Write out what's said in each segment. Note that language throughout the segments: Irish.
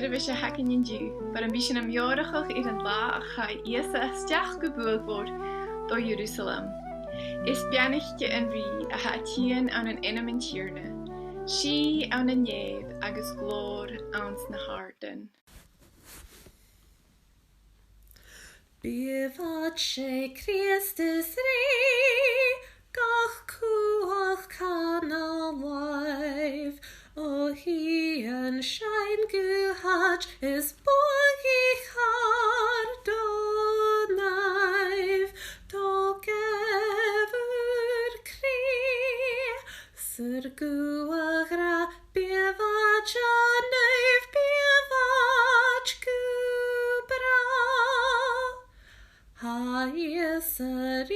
gyda fi eisiau hacen yn diw, but am bysyn am iorachach i'r yn la a chai isa estiach gwbwyl bod do Jerusalem. Is bianichte yn rhi a ha tîn an yn enam yn tierne. Si an yn neb agus glor ans na Mhàrt'n. Bifad sé Christus rí, gach cúach canal live, o hi an shain guhaj is bogi char do naif, do gefur kri, syr guach ra bifad ja naif bifad gubra. Ha is yr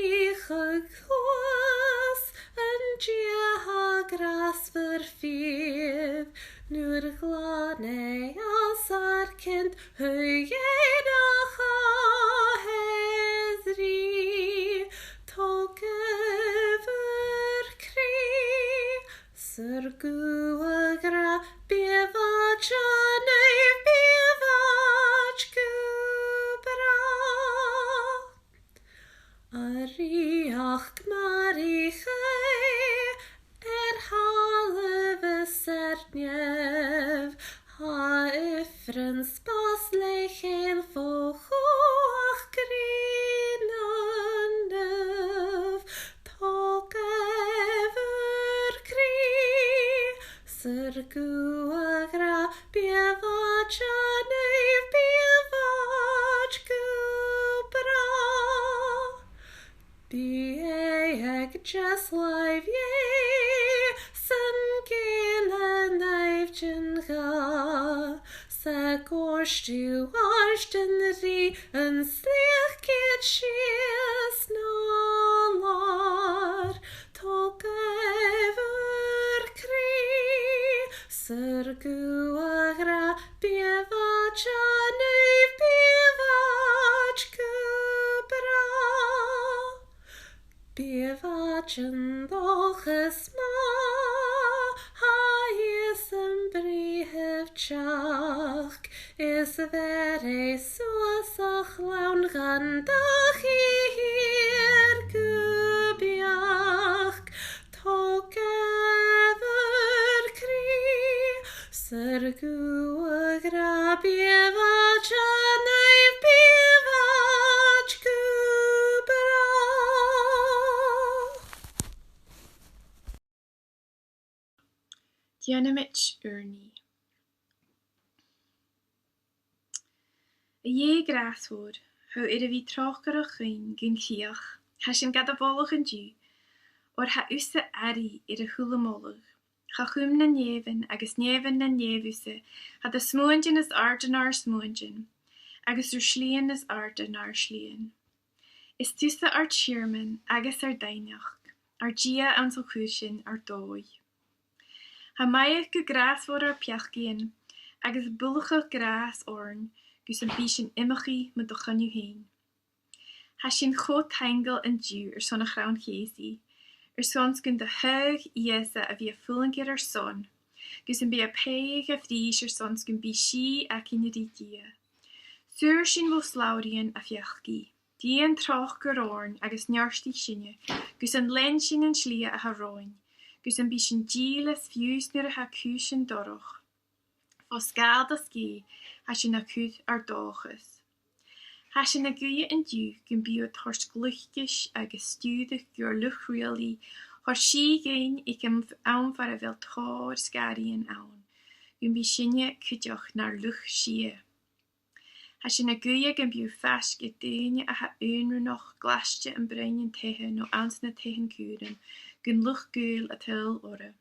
chwas yn dia ha gras fyr ffydd, nŵr glanau as ar cynt hwyed a chaheddri, to gyfer cri, syr gwagra bifad janau bifad gybra. Ariach gmarich halve serdnef, ha ifrens bas lechen fochoach grinanef, tog ever kri, syr guagra bifad janef bifad gubra. Bieg just live ye, sun gila naif jinga, sa gorstu arsten ri, en sliach get shies nalar, tog ever kri, syr guagra bifad janef bifad gubra. Bifad yn ddochus ma, ha is yn brihef tiach, is fere suasach lawn gandach I hir gybiach, tog efer kri, syr gwagra bifad janau bifad gybra. Dianamich urni. A ye graswood, ho idda vi trochgarach yn gyn ciach, ha sin gada bolach yn diw, or ha usa ari idda hulamolach, ha chum na neven agus neven na nevusa, ha da smoengin is arden ar smoengin, agus ur slien is arden ar slien. Is tusa ar cheerman agus ar dainach, ar gia ansel kushin ar doi. Ha maiach go graswood ar piachgien, agus bullige gras orn, gus an bishin imachi met de ganju heen. Ha sin groot hengel en diw son a graun geesi, sons gun de huig iesa a via fullinger son, gus an be a peig a vries sons gun bi si ac in ridia. Sur sin wo slaurien a fiachgi, die an troch gerorn agus njarsti sinne, gus an lenshin en slia a haroin, gus an bishin gieles fius nir a ha kushin doroch. Fos gael da ski, ha sin a kud ar dochus. Ha sin a guie en diw gyn bio thors gluchgish agus studig gyr luchreali, hor si gein ik am aanvar a vel thor skari en aan, gyn bi sinje kudjoch nar luch sie. Ha sin a guie gyn bio fask et dene a ha unru noch glasje en brein tegen no aansne tegen kuren, gyn luch gul at hul ore.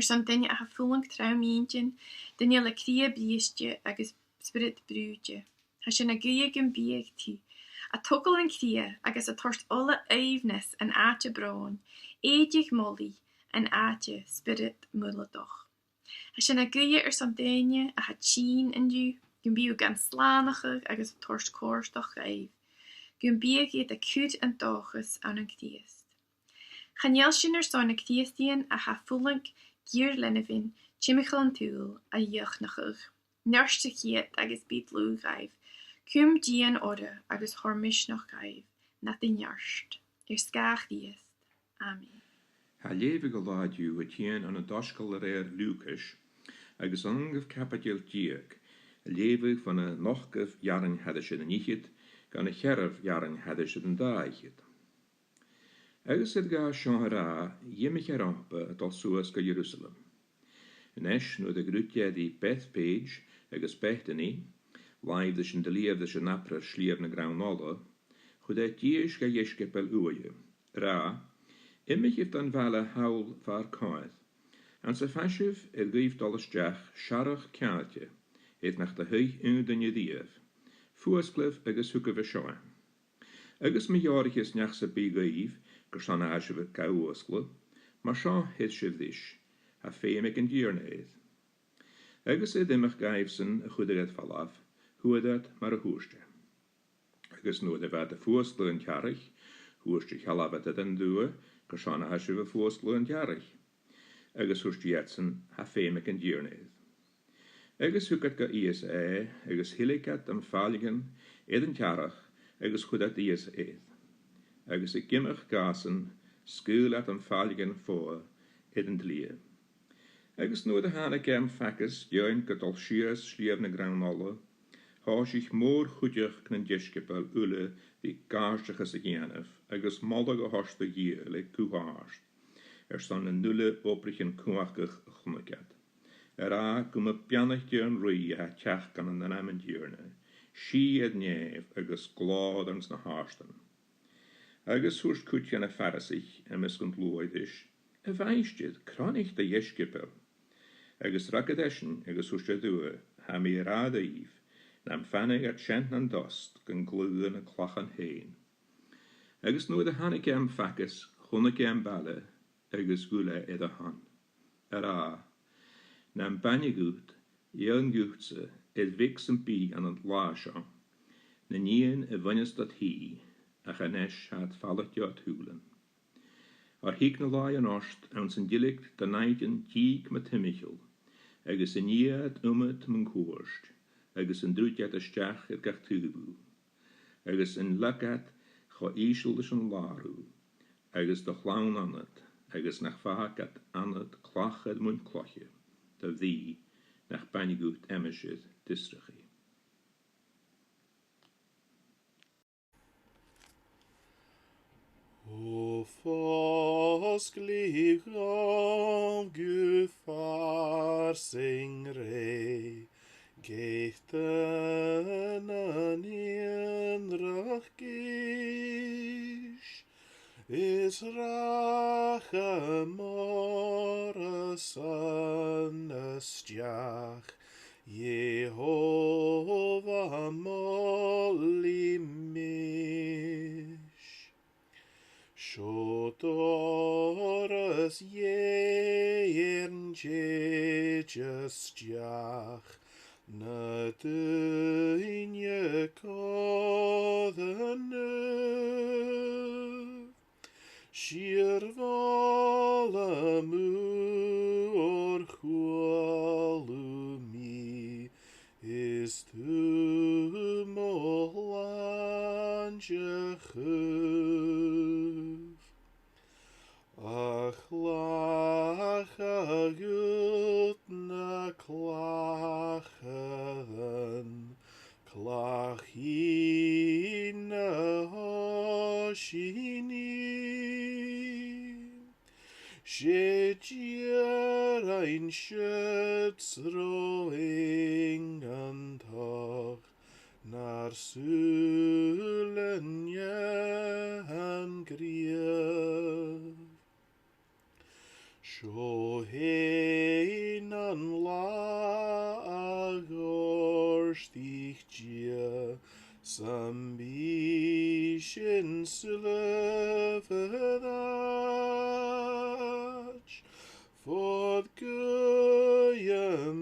Son dinne a ha fulling traumientjen, dinne le krie briestje agus spirit bruudje. Ha sin a guie gyn bieg tu. A tokkel en krie agus a torst alle eivnes en aatje braun, eedig molly en aatje spirit mulledoch. Ha sin a guie son dinne a ha tjien en du, gyn bio gan slaniger agus a torst koorstoch eiv. Gyn bieg eet a kud en dochus aan een kriest. Chanel sin son a kriestien a ha fulling gier lennevin, chimichel en tuul a juchnachig. Nearsta chiad agus bíd lú gaibh, cúm dían ora agus thormis nach gaibh, na the nearst, scach díos. Amen. Ha léve go láidú a tían an a doscail a réir Lucas, agus angah capadiel diag, a léve van a nochgah jaran hadis in a níchid, gan a cheraf jaran hadis in daaichid. Agus ga Seanrá dhéimich rampa dal suas go Jerusalem. Nes nu de grútja die Bethpage agus Bethany, live sin de leefde sin napra slier na graunola, chud díis ga jeskepel uaie. Ra, immich heeft an vale haul var kaith, an sa fashiv gif dolles jach sharach kaartje, het nach de huig den je dief, fuasklif agus huke veshoa. Agus me jarig is nach sa bigaif, gersan ashewe kauoskle, maar sha het shivdish, ha feemik en dierneed. Agus immich gaifsen a goederet valaf, hoe dat maar a hoeste. Agus no de wat de fuaskle en jarig, hoeste halavat het en doe, gersan ashewe fuaskle en jarig. Agus hoest jetsen ha feemik en dierneed. Agus huket ga ies agus hilikat am faligen, eden jarig, agus goedat ies eed. Agus gimmich gasen, skuulat am faligen voor, eden dlie. Agus no de hane kem fakkes, join kat al shiers slievne granolle, haas ich moor goedjig knen jeskepel ule die kaarstige se genef, agus mallige harste gier le kuhaast. Staan een nulle oprichen kuachig gonnekat. A kom pianetje en rui ha tjach kan an namen djurne. She het neef agus gladens na haasten. Agus hoest kutje na farasich en miskund loidish. A weisjid kranig de jeskepel. Agus rakadeshen agus hoest due ha mi radaiv. Nam fannig at chent an dost gan gluen a klachen heen. Agus no de hannikem fakkes, gonnekem balle, agus gule ed a han. Nam banjegoed, jan goedse, ed vix en pi an het laasja. Na nien wannes dat hi, a Agnes had vallet jat hulen. Ar hiek na laai an ost, aan zijn dillikt de neidjen kiek met himmichel, agus in het mijn koorst, agus in druutjat a stjach het gartubu, agus in lakat ga iseldes een laru, agus de clown an het, agus nach vakat an het klach het mun klochje, de wie nach banjegoed emmershit districhi. O fosklig av Gud far singre, geiten an enrach gish, is rache mora sannestjach, Jehova molli mish. Shotoras jern jejastjach, na dynje kodene, shirvala mu or chualumi, is tu molanje Achlacha gut na klachen, klachina hoshini, shedjer ein schützroing antag, nar sulen jan grief. Shohenan la agorstich jia, sambishin slevedach, fod guyam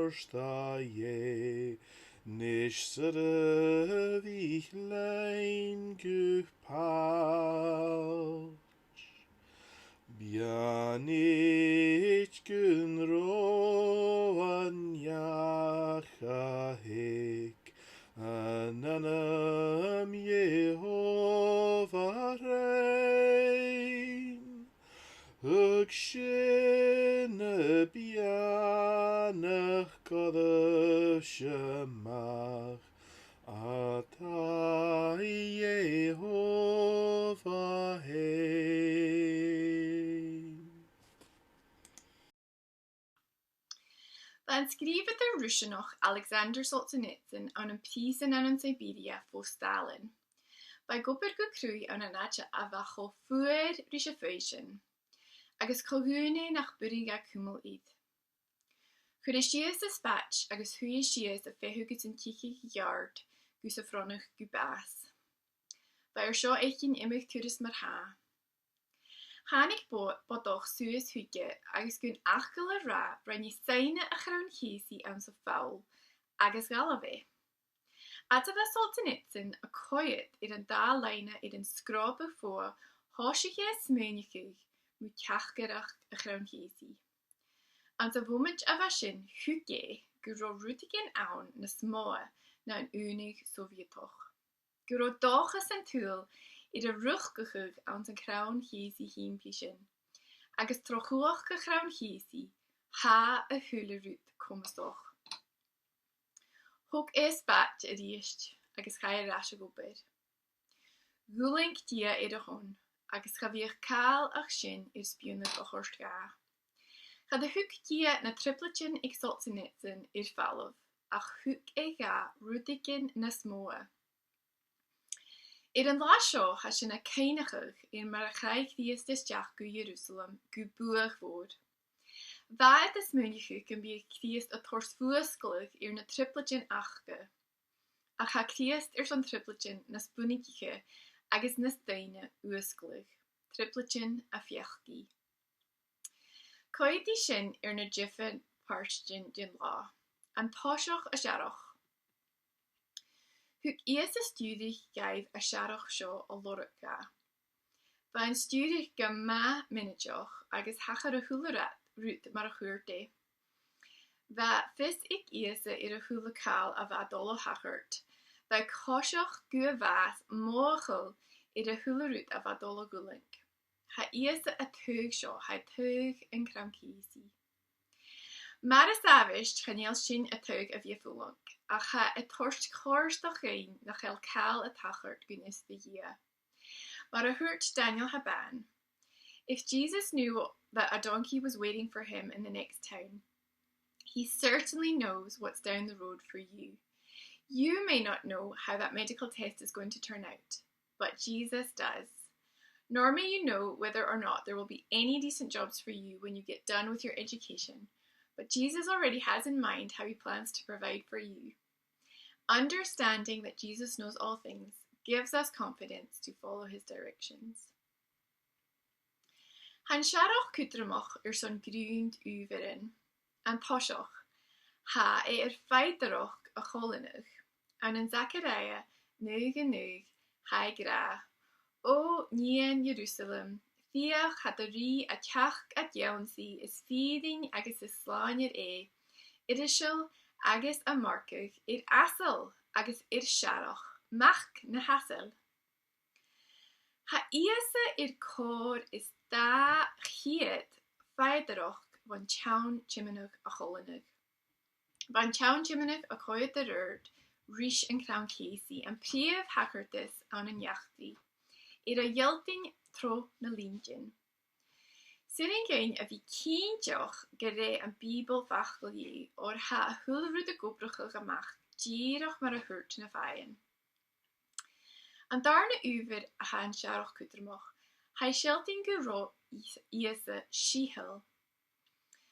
orstaye, nish servich lein gupal. Bianich gün Ug sin y bianach godd siamach, a da Jehovah hein. Dann skriver der Russianoch Alexander Solzhenitsyn an een prisen an een Siberia voor Stalin. Bij gopper go crwy an een atje a vacho fuer Russia feishin, agus cohune nach Bria cumul id. Chur is sias a spatch agus hui is sias a fehugus an tichig yard gus a fronach gu baas. Bij seo eichin imig turis mar ha. Hánig bodoch suas huige agus gun achgal a ra brenn seine a chrawn chiesi an sa faul agus galave. At a Solzhenitsyn a coed an da leine an scrobe voor hoosige smeunigig mu cachgerach a chrawn chiesi. An a womage a vashin huige guro rutigen aun na smoa na an unig Sovietoch. Guro dochas an tool a ruchgechug an zijn kraun chiesi hienplishin, agus trochuach ge kraun chiesi, ha a hulerut komstoch. Hog bat a riest, agus ga je rasje gober. Gulink dia de hon, agus ga weer kaal ach shin spionig a horst ga. Ga de huk dia na tripletjen ik Solzhenitsyn falov, ach huk ga rutigen na smoa. An lá seo ha sin a céinechug mar a chaig díos disteach go Jerusalem go buach fór. Bhaid is múnichu can be críost a tors fuasclug na tripletin achge. A cha críost san tripletin na spunigiche agus na daine uasclug, tripletin a fiachgi. Coidi sin na jiffen parstin din lá, an táiseach a searach. Hug is a studie gaif a siarach seo a lorca. Ba an studie ga ma minijoch agus hachar a hulerat rút mar a chuirte. Va fis ik is a hulekal a va dolle hachart. Va koshach gu vas mochel a hulerut a va dolle gulink. Ha is a teug seo ha teug en kramkiesi. Mar a savist chaneel sin a teug a viefulank. Ach ha a torst chorstach ein nach el kal a tachart gun is the year. But I heard Daniel Haban. If Jesus knew that a donkey was waiting for him in the next town, he certainly knows what's down the road for you. You may not know how that medical test is going to turn out, but Jesus does. Nor may you know whether or not there will be any decent jobs for you when you get done with your education. But Jesus already has in mind how he plans to provide for you. Understanding that Jesus knows all things gives us confidence to follow his directions. Han siarach cútramach son grúnd uverin, an tosioch, ha feiderach a cholinach, an an Zachariah 9:9 ha gra, O nien Jerusalem, fiach had a rí a teach a djaunsi is feeding agus is sláinir Idishil agus a marcug asel agus siarach, mach na hasel. Ha iasa cór is da chiad feiderach van tjaun chimenug a cholinug. Van tjaun chimenug a coed de rurd, rish en crown casey, en prief hakertis an een jachti. A yelting tro na lintjen. Sitting gain a vi kientjoch gere an bibel vachtel je, or ha a hulrude gobrige gemacht, dierach maar a hurt na feien. An darne uver a han sharach kutermach, hai shelting gero iese shihel.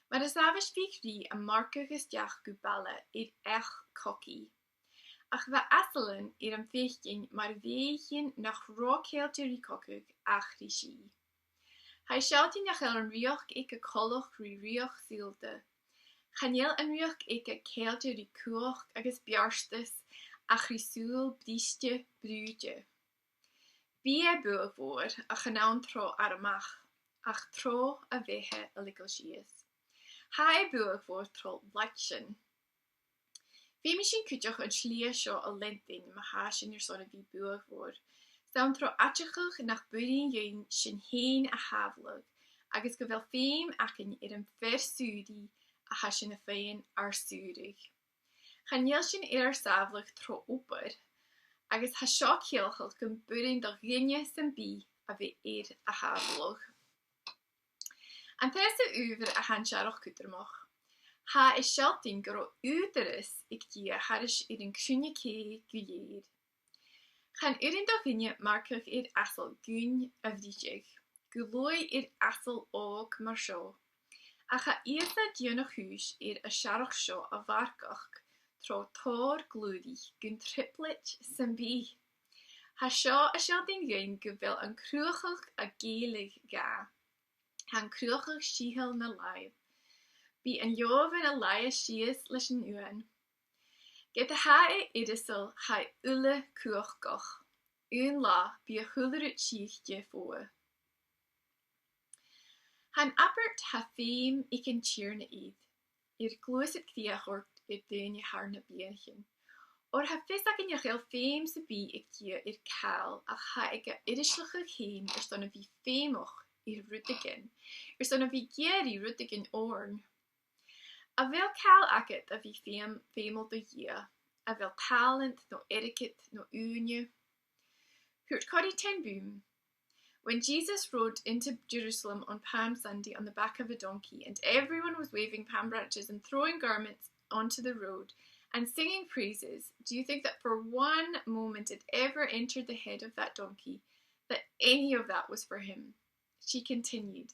Maar de savish fikri a markegus jach gubale ech koki. Ach va aselen an vechtjen maar wegen nach rookheeltje rikokuk ach rishi. Hij shelting nach an rioch a koloch rioch zielde. Chaneel an rioch a keeltje rikuoch agus bjarstes ach risul briestje bruutje. Wie boe voor a genaun tro aramach, ach tro a vehe a likkel shies. Hij boe voor tro blatschen. Wie misschien kutjoch een schlier sjo a lentin, ma haasjen sonne wie boe voor. Saun tro atjechig nach budin jen shin heen a havelig, agus go bhfuil féim acin an fersúdi a hasin a féin arsúdig. Chaníal sin ar saflach tro oper, agus ha seo céalchail go burin do rinne san bí a bhí a haflog. An thesa uver a hansearach kutermach. Ha is shelting go uteris ik die haris an crúne cé guléir. Chan urin do rinne markach asal gún a bhríteach. Gulói asal óg mar seo. A cha íasna dionach hús a searach seo a bharcach tro tór glúdi gún triplet san bí. Ha seo a shelting gún go bhfuil an cruachach a Gaelic ga. Han cruachach síhel na laib. Bí an joven a laia sias leis an uan. Get a ha idisel ha ulle cruach goch. Un la bí a chulerut síchte fóe. Han appert ha féim ik an tír na iad. Glús het cdiachort dhein haar na bienchin. Or ha fis ac an jachel féim sa bí ik die cael ach ha ik a idislige chéim ston a bhí féimoch rudigen. Ston a bhí geri rudigen orn. A bhfuil cael agat a bhí féimol do dhia. A bhfuil talent no etiquette no úne. Hurt codi ten boom. When Jesus rode into Jerusalem on Palm Sunday on the back of a donkey, and everyone was waving palm branches and throwing garments onto the road and singing praises, do you think that for one moment it ever entered the head of that donkey that any of that was for him? She continued,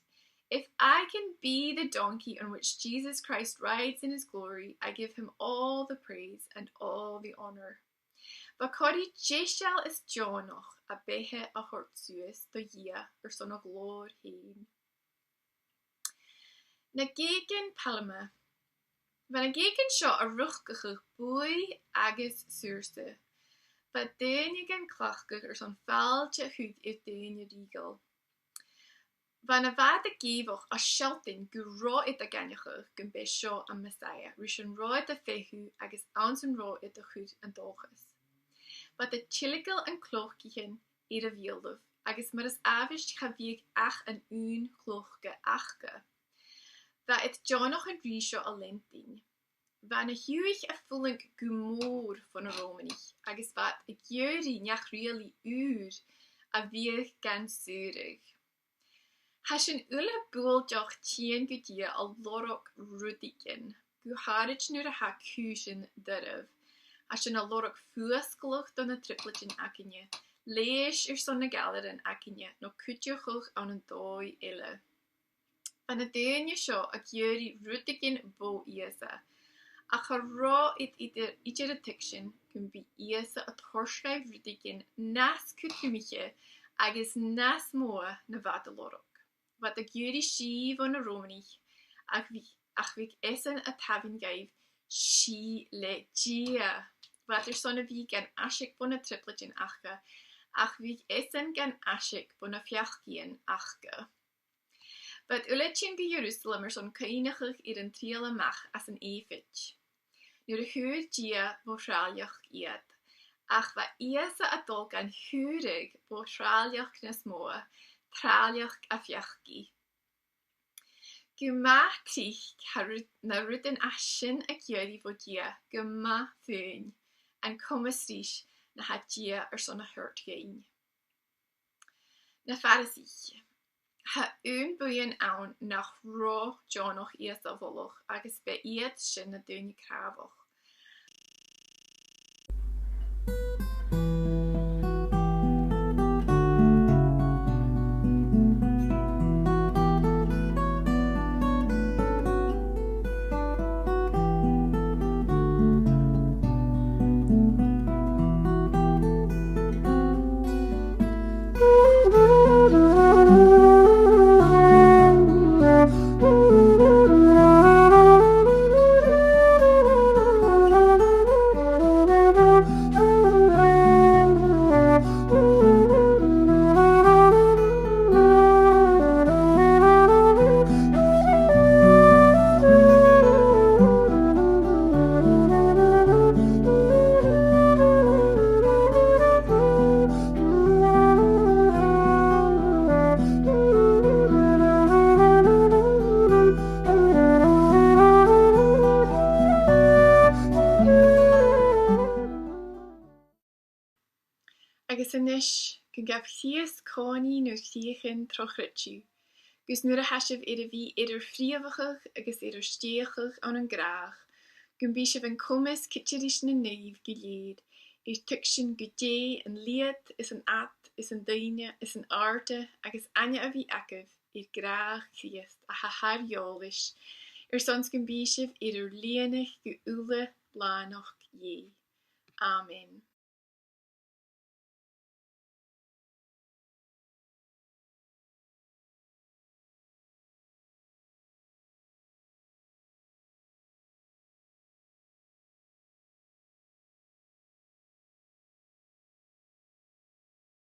if I can be the donkey on which Jesus Christ rides in his glory, I give him all the praise and all the honor. But codi jeshal is Jonoch a behe a hortsues do dhia son of glór heen. Na gegen palma. Van a gegen seo a ruchgach bui agus suurse. But dheine gen clachgach son faaltje hud dheine riegel. Van a vad a gevoch a shelting go ro a ganjachach gun be seo a Messiah, rishan ro a fehu agus aansen ro a chud an dochas. But the chiligal and clochkichen a vieldof, agus mar is avisht chavieg ach an un clochge achge. Va it Jonoch en Risho a lenting. Van a huig a fulling gumoor van a Romanich, agus vat a gyri njach really uur a vieg gan surig. Hashin ulle boeljoch tien gudia a lorok rudiken, gu harich nur a ha kushin derev. Hashin a lorok fuaskloch dan a tripletjen akinje, lees son na galeren akinje, no kutjochoch an een doi ille. Van a deunje seo a gyri rudiken bo iesa. A charro ieder a tikshin kun be iesa a torschrijf rudiken nas kutumiche agus nas moa na vata lorok. Wat a gyri shi van a Romanich, ach vik essen a tavin gaiv, shi le gia. Wat son a vi gan ashik bon a tripletjen achga, ach vik essen gan ashik bon a fiachgien achga. Wat uletjen ge Jerusalem son kainachig an triele mach as an evich. Nu de huur gia bo shraaljach iad, ach va iesa a dolk an huurig bo shraaljach nes moa, traliach a fiachgi. Guma tich na ruden ashin a gyri vo gia, guma fun, and comestish na ha gia son a hurt gain. Na Pharisee. Ha buien aan nach ro Jonoch iesa voloch, agus be iad sin na dunne kravoch. Agnes gon gab chies cónaí nó chiachan trochritú, gus nuair a haisibh a bhí idir phríomhachach agus idir stíochach an gráach, gon bí sibh an cumas citiris na naomh go léad, tuic sin go dé an liad is an at, is an daine, is an áirte agus aine a bhí acamh gráach Christ a thairgeolais, sons gon bí sibh idir líonach go úla lánach dhé. Amen.